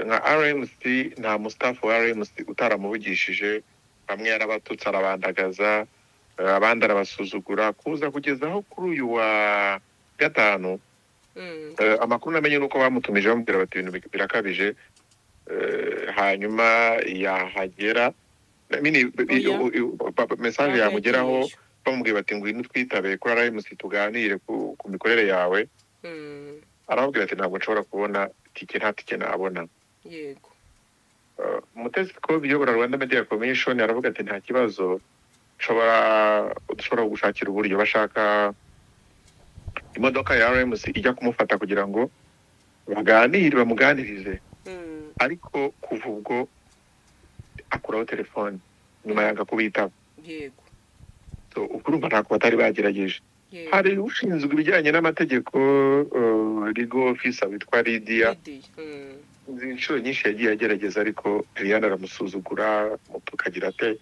nka RMC nta mustaff wa RMC utaramuvugishije, bamwe yarabatutse arabandagaza, abandi arabasuzugura, kuza kugezaho kuri uyu wa gatanu. Amakuru namenye nuko bamutumije bamubwira bati ibintu birakabije, hanyuma yahagera message yamugeraho bamubwira bati ngwino twitabe kuri RMC tuganire ku mikorere yawe. Arababwira ati ntabwo nshobora kubona tike, nta tike nabona. Yego. Mutesi ko biyobora Rwanda Media Commission aravuga ati nta kibazo, dushobora gushakira uburyo, bashaka imodoka ya RMC ijya kumufata kugira ngo bamuganirize. Ariko kuva ubwo akuraho telefone nyuma yanga kubitaba. Yego. So urumva ntako batari bagerageje. Hari ushinzwe ibijyanye n'amategeko legal officer witwa Lydia. Inshuro nyinshi yagiye agerageza ariko Liliane aramusuzugura, mutukagira ate.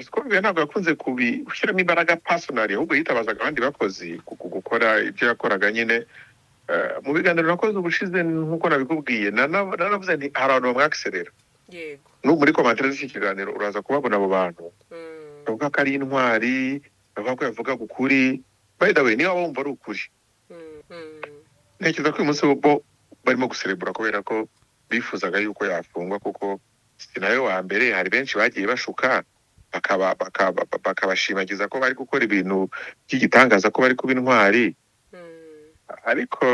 Sikobiye ntabwo yakunze kubishyiramo imbaraga personally, ahubwo yitabazaga abandi bakozi gukora ibyo yakoraga nyine. Mu biganiro nakoze ubushize nkuko nabikubwiye, nanavuze nti hari abantu bamwakiserera. Yego. N'ubu muri commentaire z'iki kiganiro uraza kubabona abo bantu. Bavuga ko ari intwari, bavuga ko yavuga ukuri. By the way, niba bumva ari ukuri. Ntekereza ko uyu munsi bo barimo guserebura kubera ko bifuzaga yuko yafungwa, kuko sinayo wa mbere. Hari benshi bagiye bashuka bakabashimagiza ko bari gukora ibintu by'igitangaza, ko bari kuba intwari. Ariko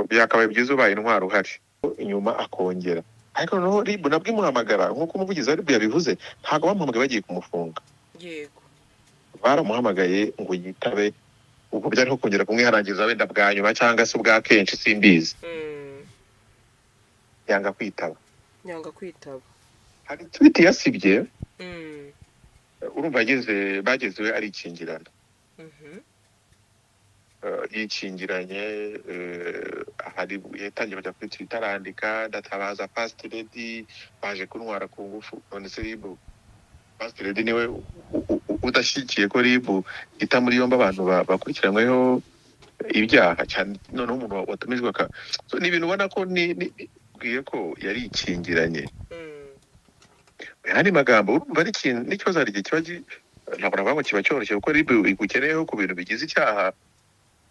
byakabaye byiza ubaye intwari uhari inyuma akongera. Ariko noneho RIB nabwo imuhamagara nk'uko umuvugizi wa RIB yabivuze, ntabwo bamuhamagaye bagiye kumufunga. Yego. Baramuhamagaye ngo yitabe, ubwo byari nko kongera kumwiharangiza wenda bwa nyuma cyangwa se ubwa kenshi simbizi. Yanga kwitaba. Hari tweet yasibye. Urumva bagezewe ari ikingirana. Yikingiranye, hari yatangiye bajya kuri Twitter arandika ndatabaza Pastor Lady baje kuntwara ku ngufu. None se RIB Pastor Lady niwe udashyigikiye ko RIB ita muri yombi abantu bakurikiranyweho ibyaha cyane, noneho umuntu watumijwe so ni ibintu ubona ko bwiye ko yari ikingiranye. Hari magambo urumva ari ikintu n'ikibazo, hari igihe kiba ntabwo navuga ngo kiba cyoroshye, kuko RIB igukeneyeho ku bintu bigize icyaha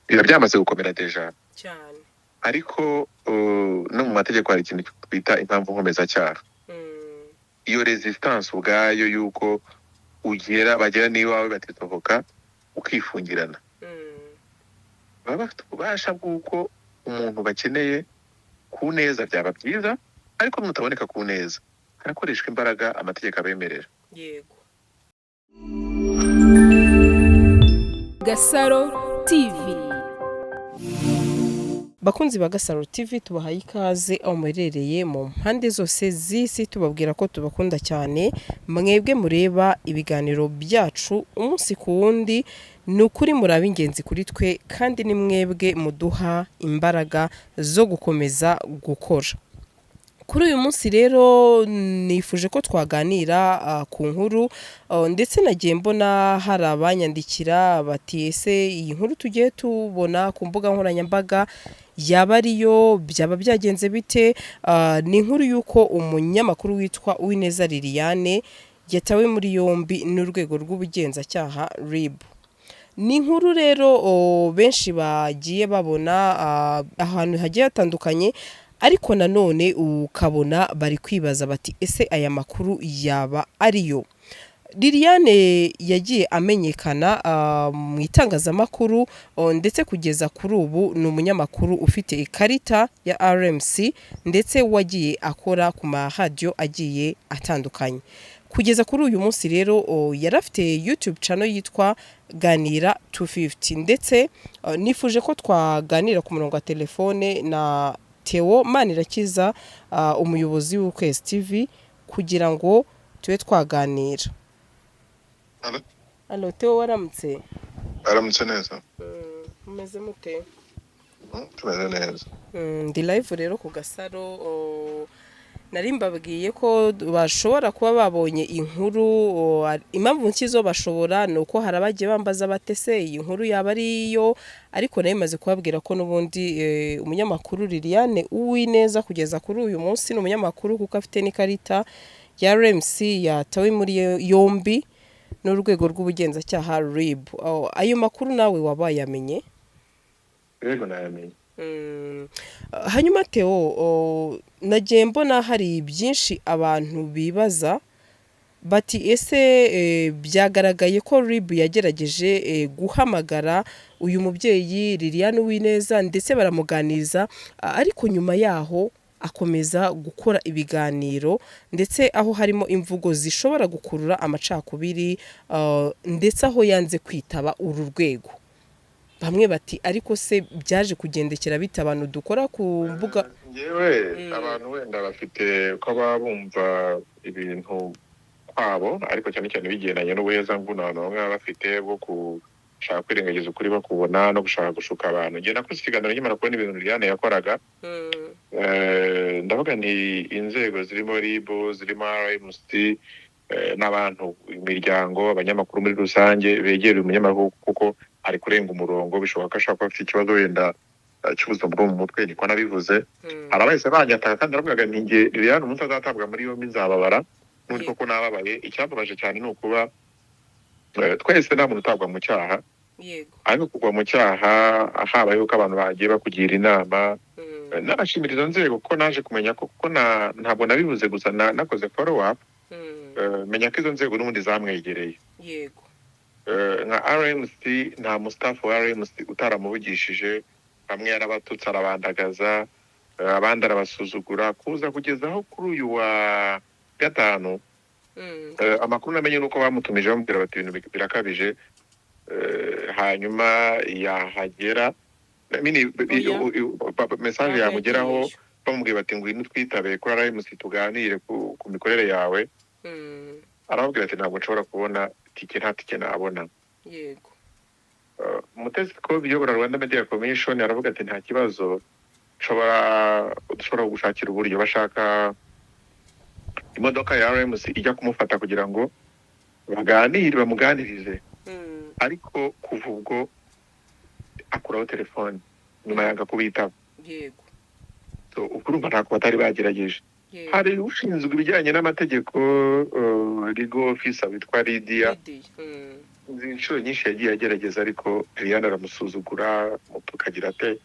biba byamaze gukomera deja cyane. Ariko no mu mategeko hari ikintu twita impamvu nkomezacyaha. Iyo resistance ubwayo yuko bagera n'iwawe batitohoka ukifungirana, baba bafite ububasha bw'uko umuntu bakeneye ku neza byaba byiza, ariko mutaboneka ku neza harakoreshwa imbaraga amategeko abemerera. Yego. Gasaro TV. Bakunzi ba Gasaro TV tubahaye ikaze aho muherereye mu mpande zose z'isi, tubabwira ko tubakunda cyane. Mwebwe mureba ibiganiro byacu umunsi ku wundi, ni ukuri muraba ingenzi kuri twe, kandi ni mwebwe muduha imbaraga zo gukomeza gukora. Kuri uyu munsi rero nifuje ko twaganira ku nkuru, ndetse nagiye mbona hari abanyandikira bati ese iyi nkuru tugiye tubona ku mbuga nkoranyambaga yaba ariyo, byaba byagenze bite? Ni inkuru y'uko umunyamakuru witwa Uwineza Liliane yatawe muri yombi n'urwego rw'ubugenzacyaha RIB. Ni inkuru rero benshi bagiye babona ahantu hagiye hatandukanye, ariko nanone ukabona bari kwibaza bati ese aya makuru yaba ariyo? Liliane yagiye amenyekana mu itangazamakuru, ndetse kugeza kuri ubu ni umunyamakuru ufite ikarita ya RMC, ndetse wagiye akora ku maradiyo agiye atandukanye. Kugeza kuri uyu munsi rero yarafite YouTube channel yitwa Ganira 250, ndetse nifuje ko twaganira ku murongo wa telefone na Theo Manirakiza, umuyobozi w'Ukwezi TV, kugira ngo tube twaganira. Allo Theo, waramutse? Aramutse neza. Mumeze mute? Tumeze neza. Ndi live rero ku Gasaro. nari mbabwiye ko bashobora kuba babonye inkuru impamvu nkizo bashobora ni uko hari abagiye bambaza batese iyi nkuru yaba ariyo ariko nayo imaze kubabwira ko n'ubundi umunyamakuru Liliane Uwineza kugeza kuri uyu munsi ni umunyamakuru kuko afite n'ikarita ya RMC yatawe muri yombi n'urwego rw'ubugenzacyaha RIB. Ayo makuru nawe wabayamenye? Yego nayamenye. Hanyuma Theo, nagiye mbona hari byinshi abantu bibaza bati ese byagaragaye ko RIB yagerageje guhamagara uyu mubyeyi Liliane Uwineza ndetse baramuganiriza ariko nyuma yaho akomeza gukora ibiganiro ndetse aho harimo imvugo zishobora gukurura amacakubiri ndetse aho yanze kwitaba uru rwego. Bamwe bati ariko se byaje kugendekera bita abantu dukora ku mbuga yewe abantu wenda bafite ko babumva ibintu kwabo ariko cyane cyane bigendanye n'ubuheza nguna abantu bamwe bafite bwo gushaka kwirengagiza ukuri bakubona no gushaka gushuka abantu. Ngiye nakoze ikiganiro nyamara kubona ibintu Liliane yakoraga ndavuga ni inzego zirimo RIB zirimo RMC n'abantu imiryango abanyamakuru muri rusange begereye umunyamakuru kuko ari kurenga umurongo bishoboka ashaka afite ikibazo wenda cy'ubuzima bwo mu mutwe niko nabivuze. Arabahise banyataka kandi aravuga nti nge Liliane umunsi azatabwa muri yombi nzababara n'undi koko nababaye. Icyababaje cyane ni ukuba twese nta muntu utabwa mu cyaha ariko kugwa mu cyaha habayeho ko abantu bagiye bakugira inama n'abashimira izo nzego kuko naje kumenya ko kuko ntabwo nabivuze gusa nakoze follow up menya ko izo nzego n'ubundi zamwegereye. Yego. Nka RMC nta mustafu wa RMC utaramuvugishije, bamwe yarabatutse arabandagaza abandi arabasuzugura kuza kugezaho kuri uyu wa gatanu. Amakuru namenye nuko bamutumije bamubwira bati ibintu birakabije hanyuma yahagera message yamugeraho bamubwiye bati ngwino twitabe kuri RMC tuganire ku mikorere yawe. Arababwira ati ntabwo nshobora kubona tike nta tike nabona. Yego. Mutesi ko biyobora Rwanda Media Commission aravuga ati nta kibazo dushobora gushakira uburyo bashaka imodoka ya RMC ijya kumufata kugira ngo bamuganirize ariko kuva ubwo akuraho telefone nyuma yanga kubitaba. Yego. So ukurumva ntako batari bagerageje. Hari ushinzwe ibijyanye n'amategeko legal officer witwa Lydia. Inshuro nyinshi yagiye agerageza ariko Liliane aramusuzugura mutukagira ate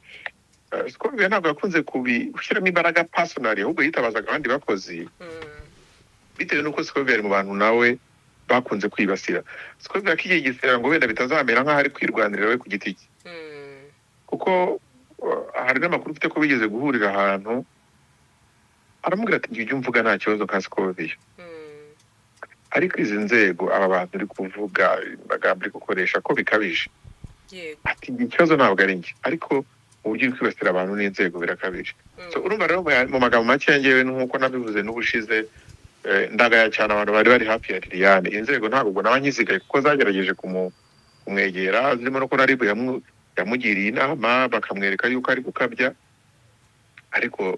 Scovia ntabwo yakunze kubishyiramo imbaraga personally ahubwo yitabazaga abandi bakozi bitewe n'uko Scovia ari mu bantu nawe bakunze kwibasira. Scovia kiyigisera ngo wenda bitazamera nk'aho ari kwirwanirira we ku giti cye kuko hari n'amakuru ufite ko bigeze guhurira ahantu aramubwira ati njye mvuga nta kibazo nka Scovia ariko izi nzego aba bantu uri kuvuga bagambye gukoresha ko bikabije. Ati ikibazo ntabwo ari njye ariko uburyo uri kwibasira abantu n'inzego birakabije. So urumva rero mu magambo make ngewe nk'uko nabivuze n'ubushize ndagaya cyane abantu bari bari hafi ya Liliane. Inzego ntabwo ubwo n'abanyizigaye kuko zagerageje kumwegera zirimo no ko RIB yamugiriye inama bakamwereka yuko ari gukabya ariko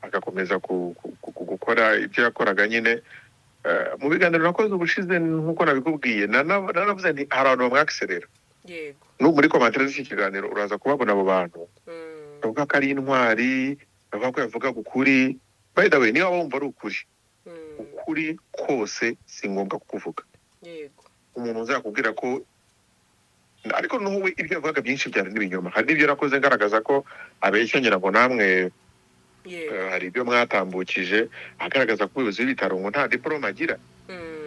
agakomeza gukora ibyo yakoraga nyine. Mu biganiro nakoze ubushize nk'uko nabikubwiye nanavuze nti hari abantu bamwakiserera. Yego. No muri commentaire z'iki kiganiro uraza kubabona abo bantu bavuga ko ari intwari bavuga ko yavuga ukuri. By the way niba wumva ari ukuri kose si ngombwa kukuvuga. Yego. Umuntu uzakubwira ko ariko n'uwe ibyo yavugaga byinshi byari n'ibinyoma. Hari n'ibyo nakoze ngaragaza ko abeshya ngira ngo namwe hari ibyo mwatambukije agaragaza ko ubuyobozi b'ibitaro ngo nta diploma agira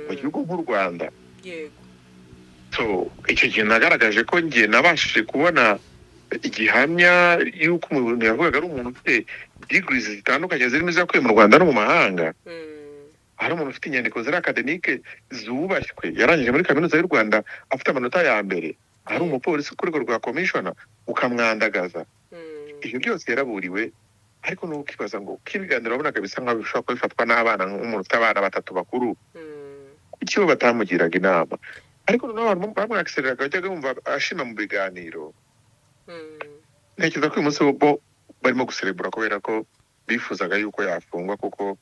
mu gihugu nk'u Rwanda. Yego. So icyo gihe nagaragaje ko ngiye nabashije kubona igihamya y'uko umuntu yavugaga ari umuntu ufite degrees zitandukanye zirimo izakuye mu Rwanda no mu mahanga. Hari umuntu ufite inyandiko ziri akademike zubashywe yarangije muri kaminuza y'u Rwanda afite amanota ya mbere. Hari umupolisi ku rwego rwa commissioner ukamwandagaza. Ibyo byose yaraburiwe ariko nuko kibaza ngo kibiganiro abonaga bisa nkaho bishobora kuba bifatwa n'abana nk'umuntu ufite abana batatu bakuru kuki bo batamugiraga inama. Ariko noneho abantu bamwakisereraga bajyaga bumva ashima mu biganiro. Ntekereza ko uyu munsi bo barimo guserebura kubera ko bifuzaga yuko yafungwa kuko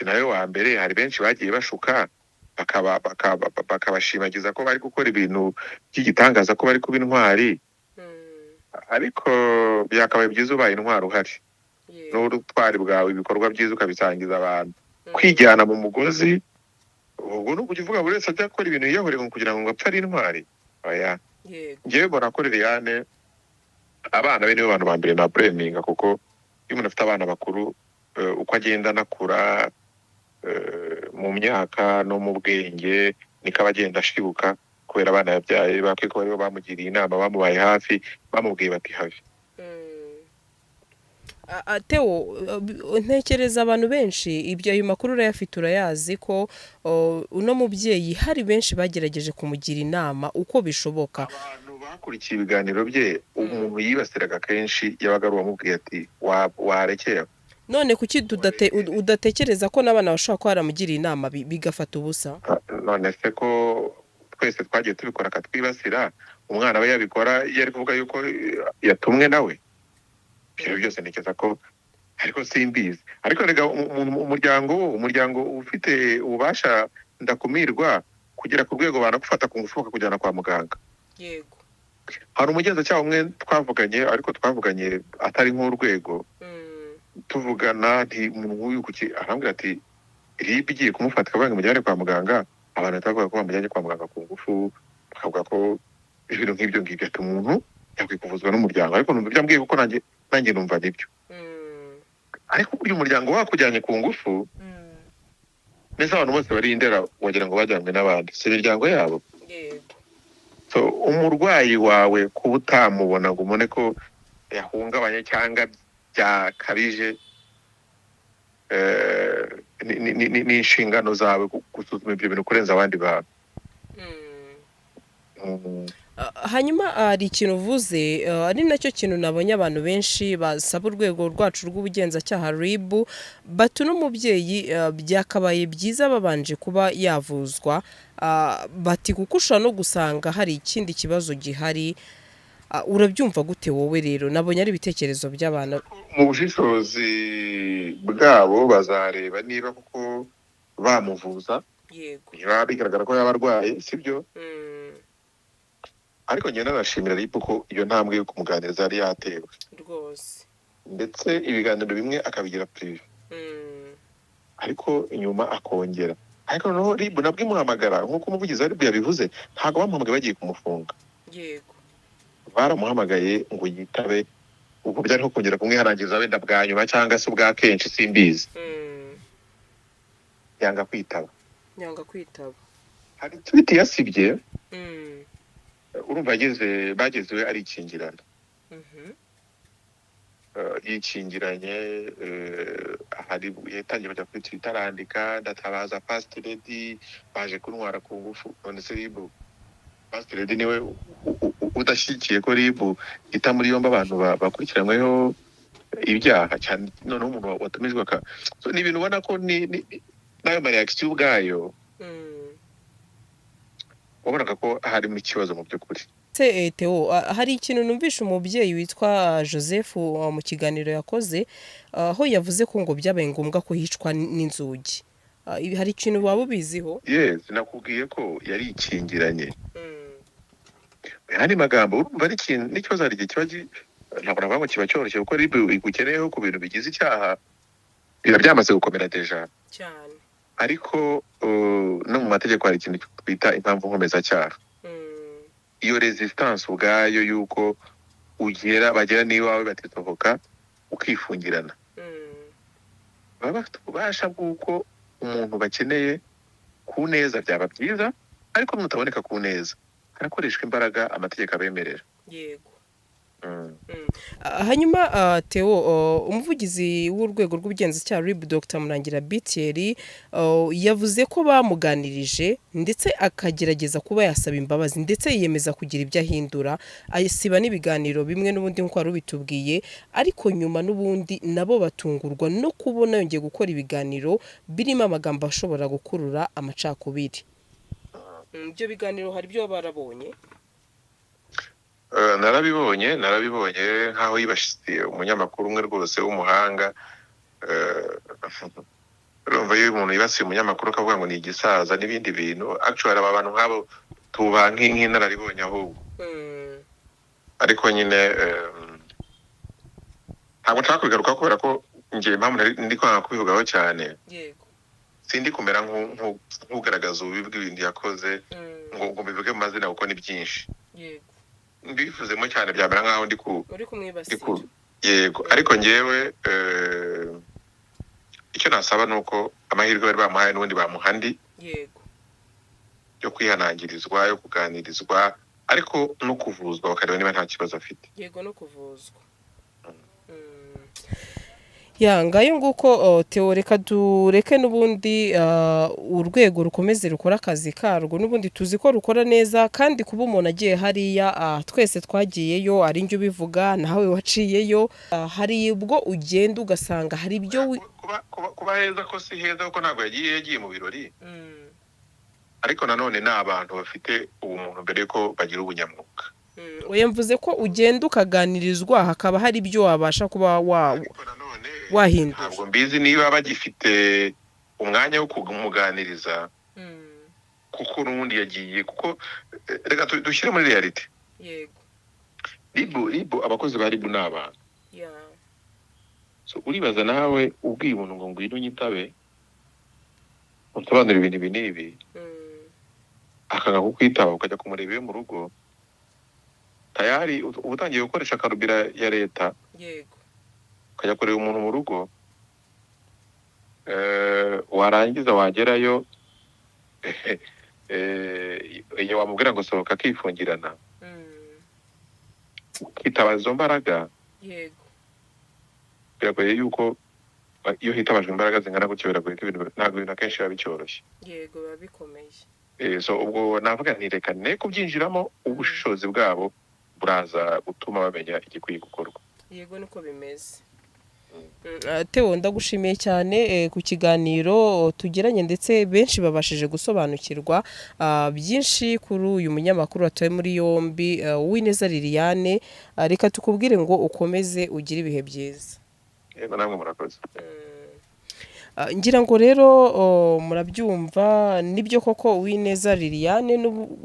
nawe wa mbere, hari benshi bagiye bashuka bakabashimagiza ko bari gukora ibintu by'igitangaza, ko bari kuba intwari, ariko byakabaye byiza ubaye intwari uhari, n'ubutwari bwawe ibikorwa byiza ukabisangiza abantu. Kwijyana mu mugozi ubwo ni ukujya uvuga buri wese ajya akora ibintu yiyahurira kugira ngo apfe ari intwari. Oya, njyewe mbona ko Liliane abana be nibo bantu ba mbere na bureminga, kuko iyo umuntu afite abana bakuru uko agenda anakura mu myaka no mu bwenge niko aba agenda ashibuka, kubera abana yabyaye bakwiye ko baribo bamugiriye inama, bamubaye hafi, bamubwiye bati have. Theo, ntekereza abantu benshi ibyo ayo makuru urayafite, urayazi ko uno mubyeyi hari benshi bagerageje kumugira inama uko bishoboka. Abantu bakurikiye ibiganiro bye, umuntu yibasiraga kenshi yabaga ari uwamubwiye ati warekeye. None kuki udatekereza ko n'abana bashobora kuba baramugiriye inama bigafata ubusa? None se ko twese twagiye tubikora akatwibasira, umwana we yabikora yari kuvuga yuko yatumwe nawe? Ibyo byose ntekereza ko, ariko simbizi. Ariko rega umuryango ufite ububasha ndakumirwa kugera ku rwego banagufata ku ngufu bakakujyana kwa muganga. Yego. Hari umugenzacyaha umwe twavuganye, ariko twavuganye atari nk'urwego, tuvugana nti umuntu nk'uyu kuki, arambwira ati RIB igiye kumufata ikavuga ngo mujyane kwa muganga, abantu batavuga ko bamujyanye kwa muganga ku ngufu, bakavuga ko ibintu nk'ibyo ngibyo ati umuntu yakwiye kuvuzwa n'umuryango. Ariko numva ibyo ambwiye kuko nanjye numva nibyo. Ariko uyu muryango wakujyanye ku ngufu, neza abantu bose bari Indera wagira ngo bajyanywe n'abandi, si imiryango yabo. So umurwayi wawe kuba utamubona ngo umone ko yahungabanye cyangwa byakabije, ni inshingano zawe gusuzuma ibyo bintu kurenza abandi bantu. Hanyuma hari ikintu uvuze, ari nacyo kintu nabonye abantu benshi basaba urwego rwacu rw'ubugenzacyaha RIB, bati n'umubyeyi byakabaye byiza babanje kuba yavuzwa, bati kuko ushobora no gusanga hari ikindi kibazo gihari. Urabyumva gute wowe rero? Nabonye ari ibitekerezo by'abantu. Mu bushishozi bwabo bazareba niba kuko bamuvuza, niba bigaragara ko yaba arwaye, sibyo? Ariko njye nanashimira RIB ko iyo ntambwe yo kumuganiriza yari yatewe rwose, ndetse ibiganiro bimwe akabigira prive, ariko inyuma akongera. Ariko noneho RIB nabwo imuhamagara nk'uko umuvugizi wa RIB yabivuze, ntabwo bamuhamagaye bagiye kumufunga. Yego. Baramuhamagaye ngo yitabe, ubwo byari nko kongera kumwiharangiza wenda bwa nyuma cyangwa se ubwa kenshi simbizi. Yanga kwitaba. Hari tweet yasibye, urumva bagezewe ari ikingirana. Yikingiranye, hari yatangiye bajya kuri Twitter arandika ndatabaza Pastor Lady baje kuntwara ku ngufu. None se RIB, Pastor Lady niwe udashyigikiye ko RIB ita muri yombi abantu bakurikiranyweho ibyaha cyane, noneho umuntu watumizwa so ni ibintu ubona ko nayo reaction ubwayo wabonaga ko harimo ikibazo mu by'ukuri. Theo, hari ikintu numvisha umubyeyi witwa Joseph mu kiganiro yakoze, aho yavuze ko ngo byabaye ngombwa ko hicwa n'inzugi. Hari ikintu waba ubiziho? Yes, nakubwiye ko yari ikingiranye. Hari magambo urumva ari ikintu n'ikibazo, hari igihe kiba ntabwo navuga ngo kiba cyoroshye, kuko RIB igukeneyeho ku bintu bigize icyaha biba byamaze gukomera deja cyane. Ariko no mu mategeko hari ikintu twita impamvu nkomezacyaha. Iyo resistance ubwayo yuko bagera n'iwawe batisohoka ukifungirana, baba bafite ububasha bw'uko umuntu bakeneye ku neza byaba byiza, ariko mutaboneka ku neza harakoreshwa imbaraga amategeko abemerera. Yego. Hanyuma Theo, umuvugizi w'urwego rw'ubugenzacyaha RIB Dr Murangira Bitieri yavuze ko bamuganirije ndetse akagerageza kuba yasaba imbabazi, ndetse yiyemeza kugira ibyo ahindura, ayisiba n'ibiganiro bimwe n'ubundi nk'uko wari ubitubwiye, ariko nyuma n'ubundi nabo batungurwa no kubona yongeye gukora ibiganiro birimo amagambo ashobora gukurura amacakubiri. Ibyo biganiro hari byo barabonye? Narabibonye nk'aho yibashyize umunyamakuru umwe rwose w'umuhanga. urumva iyo umuntu yibasiye umunyamakuru akavuga ngo ni igisaza n'ibindi bintu actually aba bantu nk'abo tuba nk'inararibonye ahubwo ariko nyine ntabwo nshaka kubigaruka kubera ko njye impamvu ndi kwanga kubivugaho cyane yego sindi kumera nk'ugaragaza ububi bw'ibintu yakoze ngo mbivuge mu mazina kuko ni byinshi yego mbifuzemo cyane byamera nk'aho uri kumwibasira yego ariko njyewe icyo nasaba ni uko amahirwe bari bamuhaye n'ubundi bamuhandi yego yo kwihanangirizwa yo kuganirizwa ariko no kuvuzwa bakareba niba nta kibazo afite yego no kuvuzwa ngayo nguko teoreka dureke n'ubundi urwego rukomeze rukora akazi karwo n'ubundi tuzi ko rukora neza kandi kuba umuntu agiye hariya twese twagiyeyo ari njye ubivuga nawe waciyeyo hari ubwo ugenda ugasanga hari ibyo kuba heza ko si heza kuko ntabwo yagiye mu birori ariko nanone ni abantu bafite ubumuntu mbere yuko bagira ubunyamwuga mvuze ko ugenda ukaganirizwa hakaba hari ibyo wabasha kuba wahindura ntabwo mbizi niba bagifite umwanya wo kumuganiriza kuko n'ubundi yagiye kuko reka dushyire muri reality yego ribu abakozi ba ribu ni abantu so uribaza nawe ubwiye umuntu ngo ngwino unyitabe unsobanurira ibintu ibi n'ibi akanga kukwitaba ukajya kumureba iwe mu rugo tayari uba utangiye gukoresha karubira ya leta yego ukajya kureba umuntu mu rugo warangiza wagerayo iyo wamubwira ngo sohoka akifungirana ukitabaza izo mbaraga yego biragoye yuko iyo hitabajwe imbaraga zingana gutyo biragoye ko ntabwo ibintu akenshi biba bicyoroshye yego biba bikomeye so ubwo navuga ntireka ne kubyinjiramo ubushishozi bwabo buraza gutuma bamenya igikwiye gukorwa yego niko bimeze Theo ndagushimiye cyane ku kiganiro tugiranye ndetse benshi babashije gusobanukirwa byinshi kuri uyu munyamakuru watoye muri yombi Uwineza Liliane reka tukubwire ngo ukomeze ugire ibihe byiza yego namwe murakoze ngira ngo rero murabyumva nibyo koko Uwineza Liliane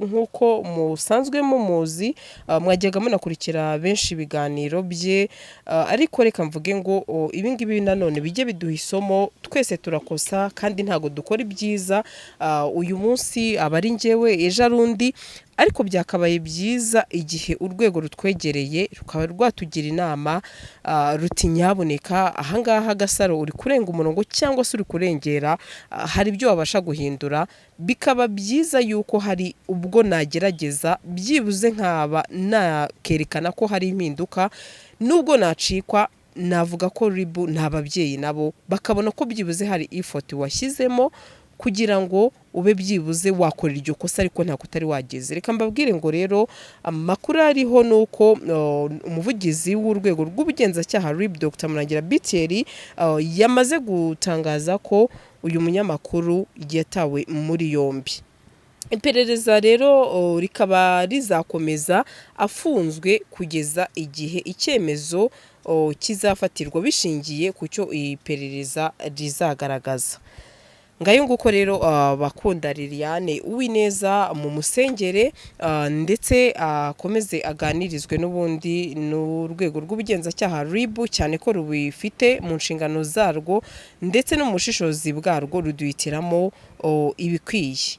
nk'uko musanzwe mumuzi mwajyaga munakurikira benshi ibiganiro bye ariko reka mvuge ngo ibingibi nanone bijye biduha isomo twese turakosa kandi ntago dukora ibyiza uyu munsi abari njyewe ejo arundi ariko byakabaye byiza igihe urwego rutwegereye rukaba rwatugira inama ruti nyaboneka ahangaha Gasaro uri kurenga umurongo cyangwa se uri kurengera hari ibyo wabasha guhindura bikaba byiza yuko hari ubwo nagerageza byibuze nkaba nakerekana ko hari impinduka nubwo nacikwa navuga ko ribu ntababyeyi nabo bakabona ko byibuze hari ifoti washyizemo kugira ngo ube byibuze wakorera iryo kosa ariko nta kutari wageze reka mbabwire ngo rero amakuru ariho nuko umuvugizi w'urwego rw'ubugenzacyaha RIB Dr Murangira Biteri yamaze gutangaza ko uyu munyamakuru yatawe muri yombi iperereza rero rikaba rizakomeza afunzwe kugeza igihe icyemezo kizafatirwa bishingiye ku cyo iperereza rizagaragaza ngayo nguko rero bakunda Liliane Uwineza mu musengere ndetse akomeze aganirizwe n'ubundi n'urwego rw'ubugenzacyaha RIB cyane ko rubifite mu nshingano zarwo ndetse no mu bushishozi bwarwo ruduhitiramo ibikwiye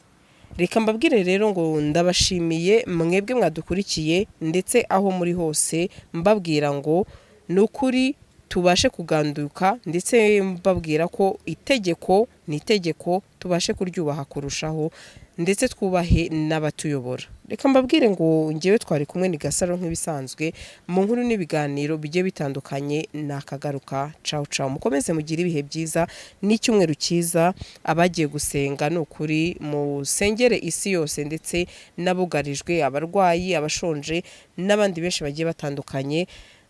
reka mbabwire rero ngo ndabashimiye mwebwe mwadukurikiye ndetse aho muri hose mbabwira ngo nukuri tubashe kuganduka ndetse mbabwira ko itegeko ni itegeko tubashe kuryubaha kurushaho ndetse twubahe n'abatuyobora reka mbabwire ngo ngewe twari kumwe ni Gasaro nk'ibisanzwe mu nkuru n'ibiganiro bigiye bitandukanye nakagaruka ciao ciao mukomeze mugire ibihe byiza n'icyumweru cyiza abagiye gusenga n'ukuri mu sengere isi yose ndetse nabugarijwe abarwayi abashonje n'abandi benshi bagiye batandukanye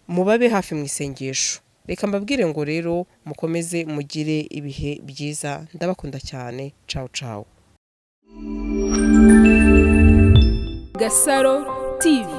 mubabe hafi mu isengesho reka mbabwire ngo rero mukomeze mugire ibihe byiza ndabakunda cyane ciao ciao Gasaro TV